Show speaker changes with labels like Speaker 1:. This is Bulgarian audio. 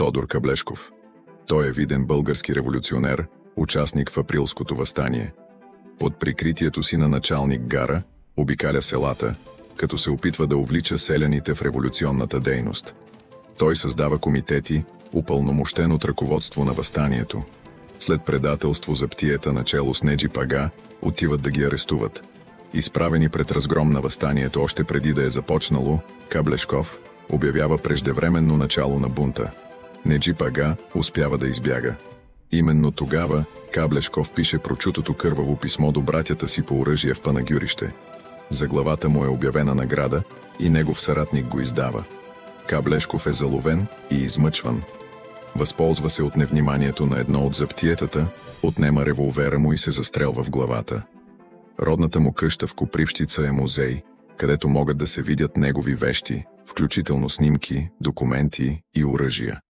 Speaker 1: Тодор Каблешков. Той е виден български революционер, участник в Априлското въстание. Под прикритието си на началник гара обикаля селата, като се опитва да увлича селяните в революционната дейност. Той създава комитети, упълномощен от ръководство на въстанието. След предателство за птиета начело с Неджип Ага, отиват да ги арестуват. Изправени пред разгром на въстанието още преди да е започнало, Каблешков обявява преждевременно начало на бунта. Неджип Ага успява да избяга. Именно тогава Каблешков пише прочутото кърваво писмо до братята си по оръжие в Панагюрище. За главата му е обявена награда и негов съратник го издава. Каблешков е заловен и измъчван. Възползва се от невниманието на едно от заптиетата, отнема револвера му и се застрелва в главата. Родната му къща в Копривщица е музей, където могат да се видят негови вещи, включително снимки, документи и оръжия.